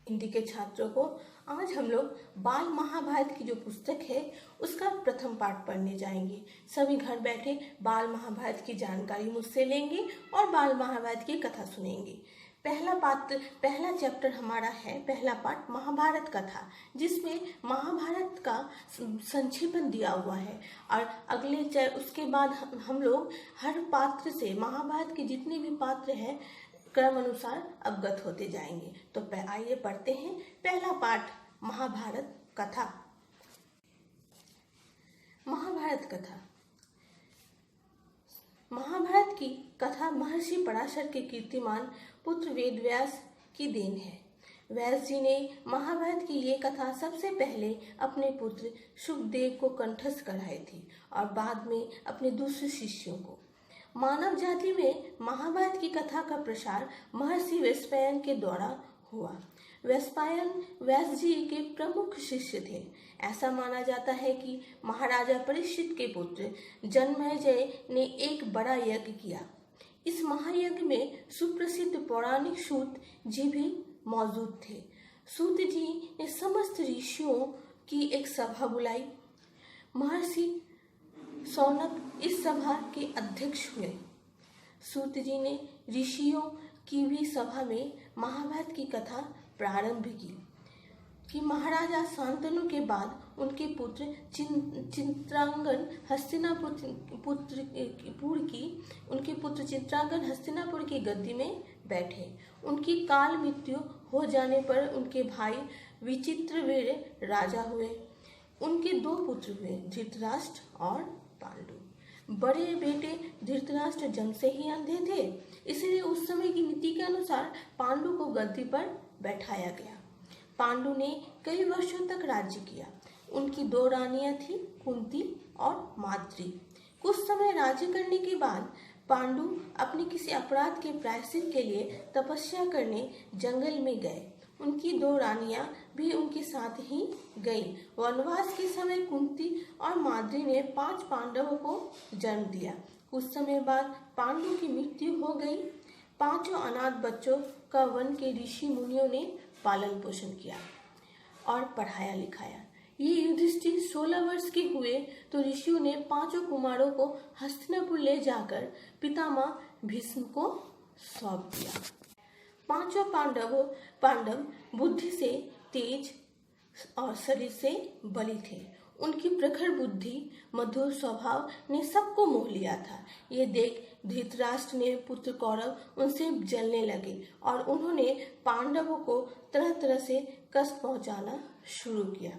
हिंदी के छात्रों को आज हम लोग बाल महाभारत की जो पुस्तक है उसका प्रथम पाठ पढ़ने जाएंगे। सभी घर बैठे बाल महाभारत की जानकारी मुझसे लेंगे और बाल महाभारत की कथा सुनेंगे। पहला चैप्टर हमारा है, पहला पाठ महाभारत कथा, जिसमें महाभारत का संक्षेपण दिया हुआ है और उसके बाद हम लोग हर पात्र से, महाभारत के जितने भी पात्र हैं, क्रम अनुसार अवगत होते जाएंगे। तो आइए पढ़ते हैं पहला पाठ, महाभारत कथा। महाभारत कथा। महाभारत की कथा महर्षि पराशर के कीर्तिमान पुत्र वेदव्यास की देन है। व्यास जी ने महाभारत की ये कथा सबसे पहले अपने पुत्र शुकदेव को कंठस्थ कराई थी और बाद में अपने दूसरे शिष्यों को। मानव जाति में महाभारत की कथा का प्रसार महर्षि वैशंपायन के द्वारा हुआ। वैशंपायन व्यास जी के प्रमुख शिष्य थे। ऐसा माना जाता है कि महाराजा परीक्षित के पुत्र जन्मेजय ने एक बड़ा यज्ञ किया। इस महायज्ञ में सुप्रसिद्ध पौराणिक सूत जी भी मौजूद थे। सूत जी ने समस्त ऋषियों की एक सभा बुलाई। महर्षि शौनक इस सभा के अध्यक्ष हुए। सूत जी ने ऋषियों की भी सभा में महाभारत की कथा प्रारंभ की कि महाराजा शांतनु के बाद उनके पुत्र चित्रांगन हस्तिनापुर की गद्दी में बैठे। उनकी काल मृत्यु हो जाने पर उनके भाई विचित्रवीर्य राजा हुए। उनके दो पुत्र हुए, धृतराष्ट्र और पांडु। बड़े बेटे धृतराष्ट्र जन्म से ही अंधे थे, इसलिए उस समय की नीति के अनुसार पांडु को गद्दी पर बैठाया गया। पांडु ने कई वर्षों तक राज्य किया। उनकी दो रानियां थी, कुंती और माद्री। कुछ समय राज्य करने के बाद पांडु अपने किसी अपराध के प्रायश्चित के लिए तपस्या करने जंगल में गए। उनकी दो रानियां भी उनके साथ ही गईं। वनवास के समय कुंती और माद्री ने 5 पांडवों को जन्म दिया। कुछ समय बाद पांडु की मृत्यु हो गई। 5 अनाथ बच्चों का वन के ऋषि मुनियों ने पालन पोषण किया और पढ़ाया लिखाया। ये युधिष्ठिर 16 वर्ष के हुए तो ऋषियों ने 5 कुमारों को हस्तिनापुर ले जाकर पितामह भीष्म को सौंप दिया। 5 पांडव बुद्धि से तेज और शरीर से बली थे। उनकी प्रखर बुद्धि, मधुर स्वभाव ने सबको मोह लिया था। ये देख धृतराष्ट्र ने पुत्र कौरव उनसे जलने लगे और उन्होंने पांडवों को तरह तरह से कष्ट पहुंचाना शुरू किया।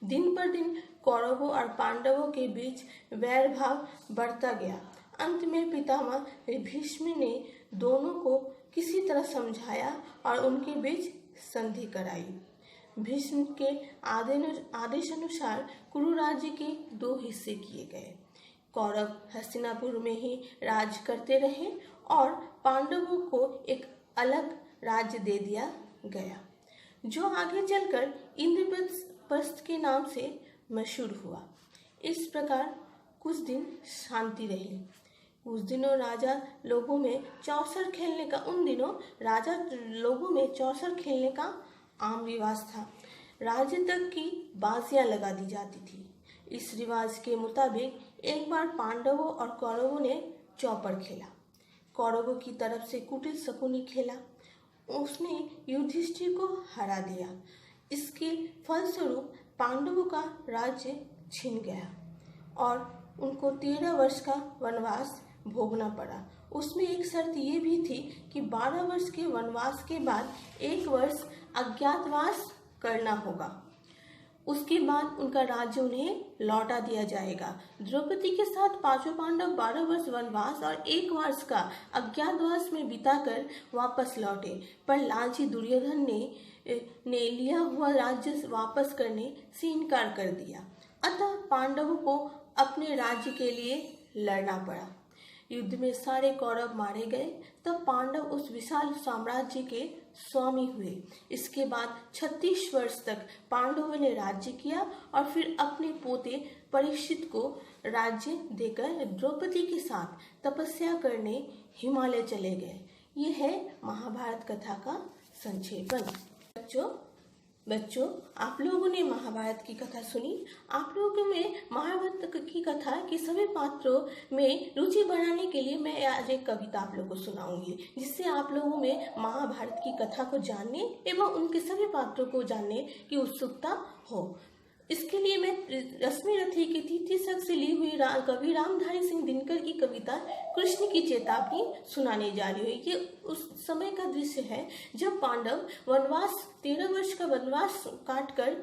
दिन पर दिन कौरवों और पांडवों के बीच वैर भाव बढ़ता गया। अंत में पितामह भीष्म ने दोनों को किसी तरह समझाया और उनके बीच संधि कराई। भीष्म के आदेश अनुसार कुरु राज्य के 2 हिस्से किए गए। कौरव हस्तिनापुर में ही राज करते रहे और पांडवों को एक अलग राज्य दे दिया गया, जो आगे चलकर इंद्रप्रस्थ के नाम से मशहूर हुआ। इस प्रकार कुछ दिन शांति रही। उन दिनों राजा लोगों में चौसर खेलने का आम रिवाज था। राज्य तक की बाजियां लगा दी जाती थी। इस रिवाज के मुताबिक एक बार पांडवों और कौरवों ने चौपड़ खेला। कौरवों की तरफ से कुटिल शकुनी खेला। उसने युधिष्ठिर को हरा दिया। इसके फलस्वरूप पांडवों का राज्य छिन गया और उनको 13 वर्ष का वनवास भोगना पड़ा। उसमें एक शर्त ये भी थी कि 12 वर्ष के वनवास के बाद 1 वर्ष अज्ञातवास करना होगा। उसके बाद उनका राज्य उन्हें लौटा दिया जाएगा। द्रौपदी के साथ 5 पांडव 12 वर्ष वनवास और 1 वर्ष का अज्ञातवास में बिताकर वापस लौटे, पर लालची दुर्योधन ने लिया हुआ राज्य वापस करने से इनकार कर दिया। अतः पांडवों को अपने राज्य के लिए लड़ना पड़ा। युद्ध में सारे कौरव मारे गए। तब पांडव उस विशाल साम्राज्य के स्वामी हुए। इसके बाद 36 वर्ष तक पांडवों ने राज्य किया और फिर अपने पोते परीक्षित को राज्य देकर द्रौपदी के साथ तपस्या करने हिमालय चले गए। ये है महाभारत कथा का संक्षेपण। बच्चों, बच्चों, आप लोगों ने महाभारत की कथा सुनी। आप लोगों में महाभारत की कथा के सभी पात्रों में रुचि बढ़ाने के लिए मैं आज एक कविता आप लोगों को सुनाऊंगी, जिससे आप लोगों में महाभारत की कथा को जानने एवं उनके सभी पात्रों को जानने की उत्सुकता हो। इसके लिए मैं रश्मि रथी की तृतीय शक से ली हुई कवि रामधारी सिंह दिनकर की कविता कृष्ण की चेतावनी सुनाने जा रही हूँ। ये उस समय का दृश्य है जब पांडव वनवास 13 वर्ष का वनवास काटकर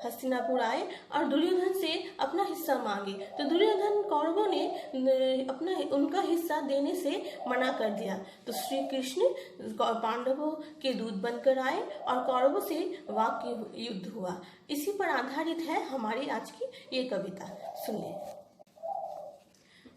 हस्तिनापुर आए और दुर्योधन से अपना हिस्सा मांगे, तो दुर्योधन कौरवों ने उनका हिस्सा देने से मना कर दिया। तो श्री कृष्ण पांडवों के दूत बनकर आए और कौरवों से वाक्य युद्ध हुआ। इसी पर आधारित है हमारी आज की ये कविता। सुनिए।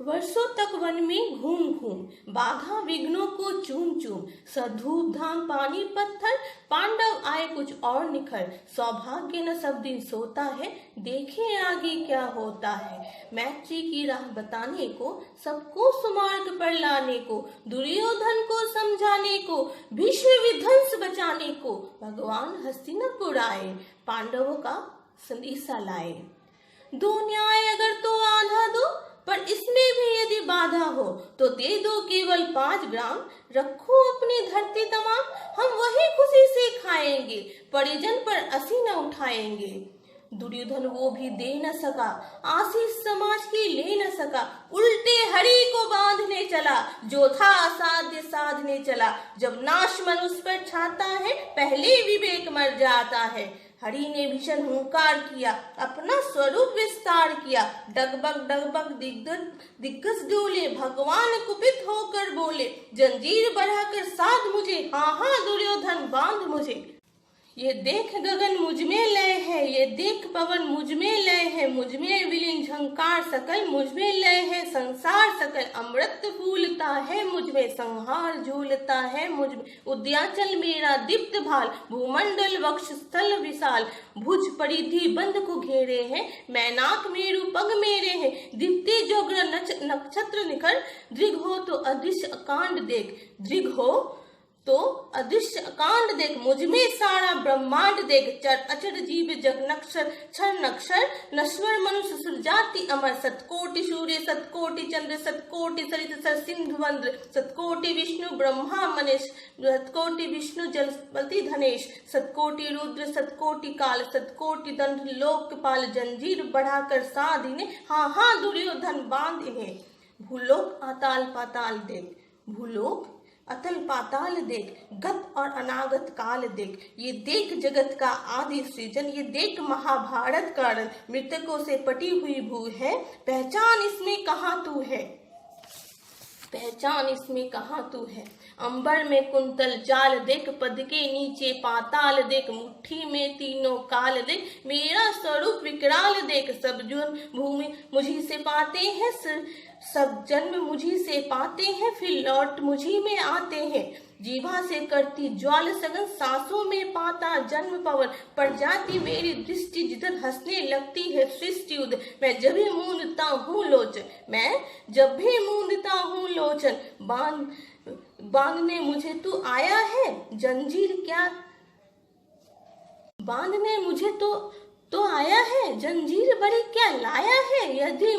वर्षों तक वन में घूम घूम, बाधा विघ्नों को चूम चूम, सधूप धाम पानी पत्थर, पांडव आए कुछ और निखर, सौभाग्य न सब दिन सोता है, देखे आगे क्या होता है। मैत्री की राह बताने को, सबको सुमार्ग पर लाने को, दुर्योधन को समझाने को, भीष्म विध्वंस बचाने को, भगवान हस्तिनापुर आए, पांडवों का संदेशा लाए। दो न्याय अगर तो आधा दो, पर इसमें भी यदि बाधा हो, तो दे दो केवल 5 ग्राम, रखो अपनी धरती तमाम, हम वही खुशी से खाएंगे, परिजन पर असी न उठाएंगे। दुर्योधन वो भी दे न सका, आशीष समाज की ले न सका, उल्टे हरि को बांधने चला, जो था असाध्य साधने चला। जब नाश मनुष्य पर छाता है, पहले विवेक मर जाता है। हरि ने भीषण हुंकार किया, अपना स्वरूप विस्तार किया, डगबग दिग्गज डोले, भगवान कुपित होकर बोले, जंजीर बढ़ाकर साध मुझे, हाँ दुर्योधन बांध मुझे। ये देख गगन मुझ में लय है, ये देख पवन मुझ में लय है, मुझ में विलीन झंकार सकल, मुझ में लय है संसार सकल, अमृत फूलता है मुझ में, संहार झूलता है मुझ में, उद्याचल मेरा दीप्त भाल, भूमंडल वक्ष स्थल विशाल, भुज परिधि बंद को घेरे हैं, मैनाक मेरु पग मेरे हैं, दीप्ति जोग्र नक्षत्र निखर, दृग हो तो अदृश्य अकांड देख, दृग हो तो अदृश्य अकांड देख, मुझ में सारा ब्रह्मांड देख, चर अचर जीव जग नक्षर क्षर नक्षर, नश्वर मनुष्य सुरजाति अमर, सतकोटि सूर्य सतकोटि चंद्र, सतकोटि सरित सर सिंधु वंद्र, सतकोटि विष्णु ब्रह्मा मनीष, सतकोटि विष्णु जलपति धनेश, सतकोटि रुद्र सतकोटि काल, सतकोटि दंड लोकपाल, जंजीर बढ़ाकर साध इन्हें, हाँ दुर्योधन बांध इन्हें। भूलोक अताल पाताल देख, भूलोक अतल पाताल देख, गत और अनागत काल देख, ये देख जगत का आदि सृजन, ये देख महाभारत कारण, मृतकों से पटी हुई भू है, पहचान इसमें कहाँ तू है, पहचान इसमें कहाँ तू है। अंबर में कुंतल जाल देख, पद के नीचे पाताल देख, मुट्ठी में तीनों काल देख, मेरा स्वरूप विकराल देख, सब जन भूमि मुझी से पाते हैं, सब जन्म मुझी से पाते हैं, फिर लौट मुझी में आते हैं। जीवा से करती ज्वाल सघन, सांसों में पाता जन्म पवन, पर जाती मेरी दृष्टि जिधर हंसने लगती है सृष्टि उदय। मैं जब भी मूंदता हूँ लोचन, मैं जब भी मूंदता हूँ लोचन, बांधने मुझे तू आया है, जंजीर क्या बांधने मुझे तो आया है, जंजीर बड़ी क्या लाया है। यदि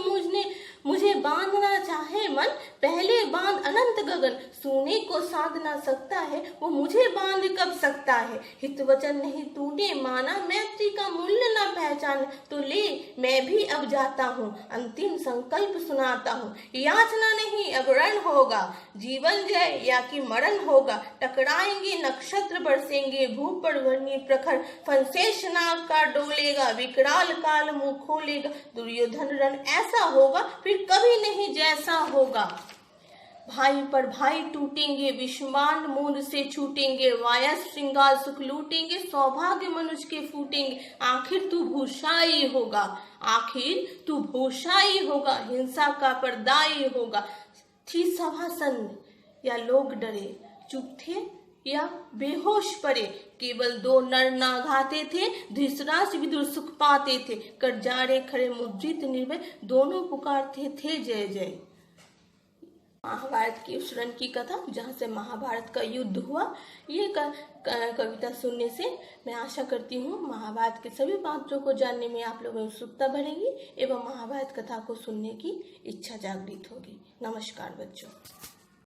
मुझे बांधना चाहे मन, पहले बांध अनंत गगन, सोने को साध ना सकता है, वो मुझे बांध कब सकता है। हित वचन नहीं तूने माना, मैत्री का मूल्य ना पहचान, तो ले मैं भी अब जाता हूँ, अंतिम संकल्प सुनाता हूँ। याचना नहीं अब रण होगा, जीवन जय या कि मरण होगा, टकराएंगे नक्षत्र बरसेंगे, भू पर वर्णी प्रखर, फंसेश नाग का डोलेगा, विकराल काल मुंह खोलेगा, दुर्योधन रण ऐसा होगा फिर कभी नहीं जैसा होगा। भाई पर भाई टूटेंगे, विषमान मूंद से छूटेंगे, वायस श्रृंगार सुख लूटेंगे, सौभाग्य मनुष्य के फूटेंगे, आखिर तू भूषाई होगा, आखिर तू भूषाई होगा, हिंसा का पर्दाई होगा। थी सभा सन्न या लोग डरे, चुप थे या बेहोश पड़े, केवल 2 नर नाघाते थे, धृतराष्ट्र विदुर सुख पाते थे, कटजारे खड़े मुद्रित निर्भय, दोनों पुकारते थे जय जय। महाभारत की उस रण की कथा जहाँ से महाभारत का युद्ध हुआ, ये कविता सुनने से मैं आशा करती हूँ महाभारत के सभी पात्रों को जानने में आप लोगों में उत्सुकता बढ़ेगी एवं महाभारत कथा को सुनने की इच्छा जागृत होगी। नमस्कार बच्चों।